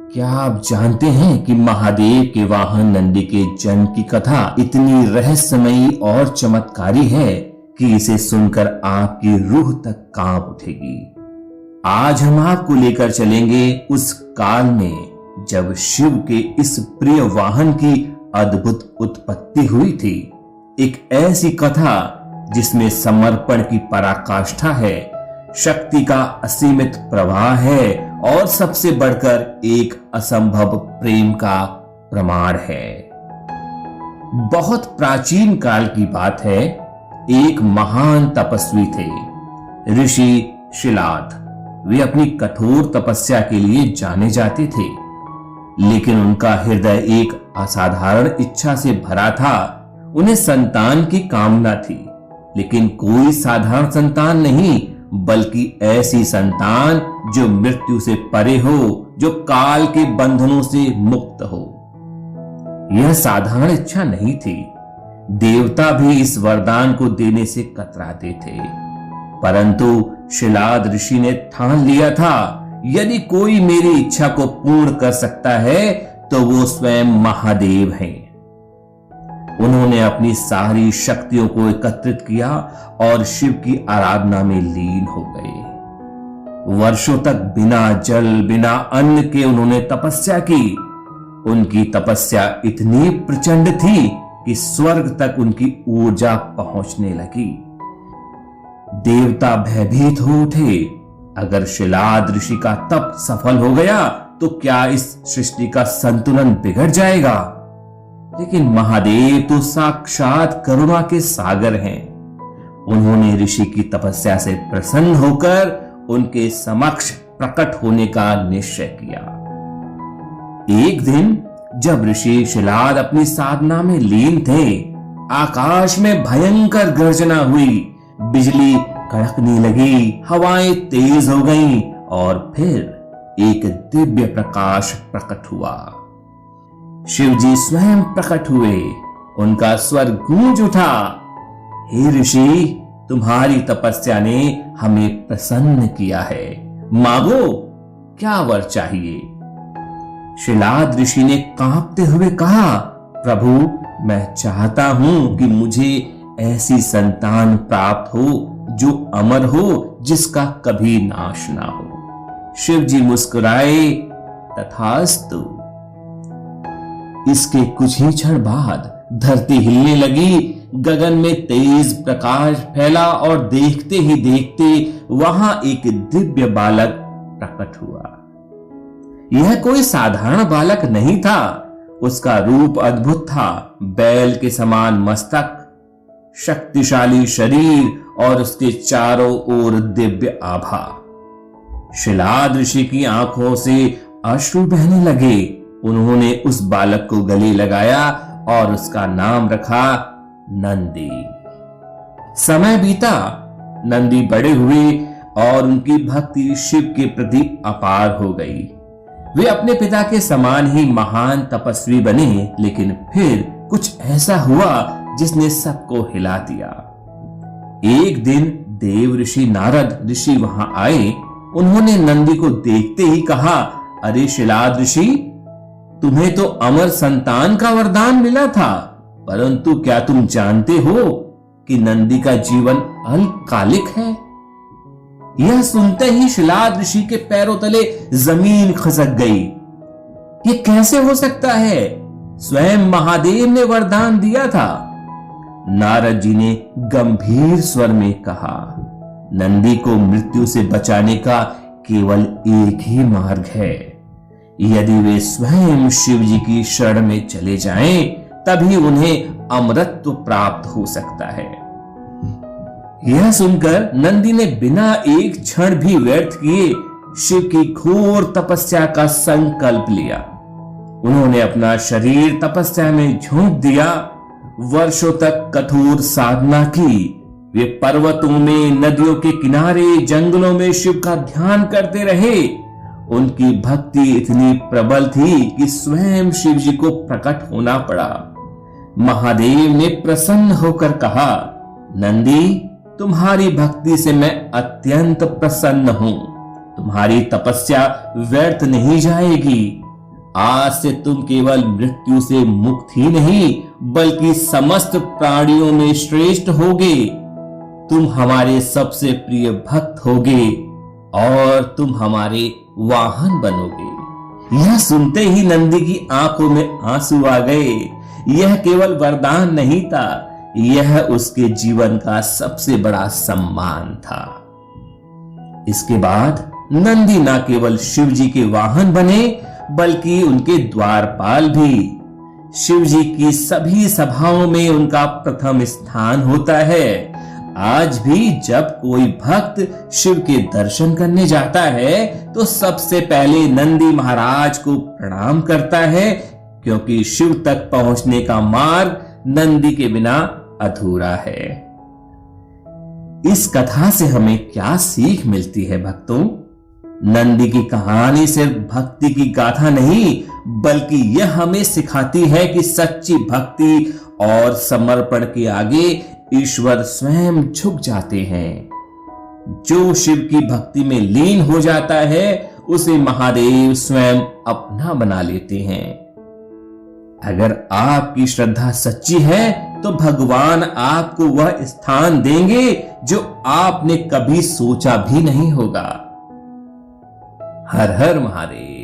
क्या आप जानते हैं कि महादेव के वाहन नंदी के जन्म की कथा इतनी रहस्यमयी और चमत्कारी है कि इसे सुनकर आपकी रूह तक कांप उठेगी। आज हम आपको लेकर चलेंगे उस काल में जब शिव के इस प्रिय वाहन की अद्भुत उत्पत्ति हुई थी। एक ऐसी कथा जिसमें समर्पण की पराकाष्ठा है, शक्ति का असीमित प्रवाह है और सबसे बढ़कर एक असंभव प्रेम का प्रमाण है। बहुत प्राचीन काल की बात है। एक महान तपस्वी थे, ऋषि शिलाद। वे अपनी कठोर तपस्या के लिए जाने जाते थे, लेकिन उनका हृदय एक असाधारण इच्छा से भरा था। उन्हें संतान की कामना थी, लेकिन कोई साधारण संतान नहीं, बल्कि ऐसी संतान जो मृत्यु से परे हो, जो काल के बंधनों से मुक्त हो। यह साधारण इच्छा नहीं थी। देवता भी इस वरदान को देने से कतराते थे, परंतु शिलाद ऋषि ने ठान लिया था, यदि कोई मेरी इच्छा को पूर्ण कर सकता है तो वो स्वयं महादेव हैं। उन्होंने अपनी सारी शक्तियों को एकत्रित किया और शिव की आराधना में लीन हो गए। वर्षों तक बिना जल बिना अन्न के उन्होंने तपस्या की। उनकी तपस्या इतनी प्रचंड थी कि स्वर्ग तक उनकी ऊर्जा पहुंचने लगी। देवता भयभीत हो उठे। अगर शिलाद ऋषि का तप सफल हो गया तो क्या इस सृष्टि का संतुलन बिगड़ जाएगा? लेकिन महादेव तो साक्षात करुणा के सागर हैं। उन्होंने ऋषि की तपस्या से प्रसन्न होकर उनके समक्ष प्रकट होने का निश्चय किया। एक दिन जब ऋषि शिलाद अपनी साधना में लीन थे, आकाश में भयंकर गर्जना हुई, बिजली कड़कने लगी, हवाएं तेज हो गईं और फिर एक दिव्य प्रकाश प्रकट हुआ। शिवजी स्वयं प्रकट हुए। उनका स्वर गूंज उठा, हे ऋषि, तुम्हारी तपस्या ने हमें प्रसन्न किया है। मांगो, क्या वर चाहिए? शिलाद ऋषि ने कांपते हुए कहा, प्रभु, मैं चाहता हूं कि मुझे ऐसी संतान प्राप्त हो जो अमर हो, जिसका कभी नाश ना हो। शिवजी मुस्कुराए, तथास्तु। इसके कुछ ही क्षण बाद धरती हिलने लगी, गगन में तेज प्रकाश फैला और देखते ही देखते वहां एक दिव्य बालक प्रकट हुआ। यह कोई साधारण बालक नहीं था। उसका रूप अद्भुत था। बैल के समान मस्तक, शक्तिशाली शरीर और उसके चारों ओर दिव्य आभा। शिलाद ऋषि की आंखों से अश्रु बहने लगे। उन्होंने उस बालक को गले लगाया और उसका नाम रखा नंदी। समय बीता, नंदी बड़े हुए और उनकी भक्ति शिव के प्रति अपार हो गई। वे अपने पिता के समान ही महान तपस्वी बने, लेकिन फिर कुछ ऐसा हुआ जिसने सबको हिला दिया। एक दिन देव ऋषि नारद ऋषि वहां आए। उन्होंने नंदी को देखते ही कहा, अरे शिलाद ऋषि, तुम्हें तो अमर संतान का वरदान मिला था, परंतु क्या तुम जानते हो कि नंदी का जीवन अल्पकालिक है? यह सुनते ही शिलाद ऋषि के पैरों तले जमीन खसक गई। ये कैसे हो सकता है? स्वयं महादेव ने वरदान दिया था। नारद जी ने गंभीर स्वर में कहा, नंदी को मृत्यु से बचाने का केवल एक ही मार्ग है। यदि वे स्वयं शिव जी की शरण में चले जाएं, तभी उन्हें अमरत्व प्राप्त हो सकता है। यह सुनकर नंदी ने बिना एक क्षण भी व्यर्थ किए शिव की घोर तपस्या का संकल्प लिया। उन्होंने अपना शरीर तपस्या में झोंक दिया। वर्षों तक कठोर साधना की। वे पर्वतों में, नदियों के किनारे, जंगलों में शिव का ध्यान करते रहे। उनकी भक्ति इतनी प्रबल थी कि स्वयं शिव जी को प्रकट होना पड़ा। महादेव ने प्रसन्न होकर कहा, नंदी, तुम्हारी भक्ति से मैं अत्यंत प्रसन्न हूं। तुम्हारी तपस्या व्यर्थ नहीं जाएगी। आज से तुम केवल मृत्यु से मुक्त ही नहीं बल्कि समस्त प्राणियों में श्रेष्ठ होगे। तुम हमारे सबसे प्रिय भक्त होगे और तुम हमारे वाहन बनोगे। यह सुनते ही नंदी की आंखों में आंसू आ गए। यह केवल वरदान नहीं था, यह उसके जीवन का सबसे बड़ा सम्मान था। इसके बाद नंदी न केवल शिव जी के वाहन बने बल्कि उनके द्वारपाल भी। शिव जी की सभी सभाओं में उनका प्रथम स्थान होता है। आज भी जब कोई भक्त शिव के दर्शन करने जाता है तो सबसे पहले नंदी महाराज को प्रणाम करता है, क्योंकि शिव तक पहुंचने का मार्ग नंदी के बिना अधूरा है। इस कथा से हमें क्या सीख मिलती है भक्तों? नंदी की कहानी सिर्फ भक्ति की गाथा नहीं बल्कि यह हमें सिखाती है कि सच्ची भक्ति और समर्पण के आगे ईश्वर स्वयं झुक जाते हैं। जो शिव की भक्ति में लीन हो जाता है उसे महादेव स्वयं अपना बना लेते हैं। अगर आपकी श्रद्धा सच्ची है तो भगवान आपको वह स्थान देंगे जो आपने कभी सोचा भी नहीं होगा। हर हर महादेव।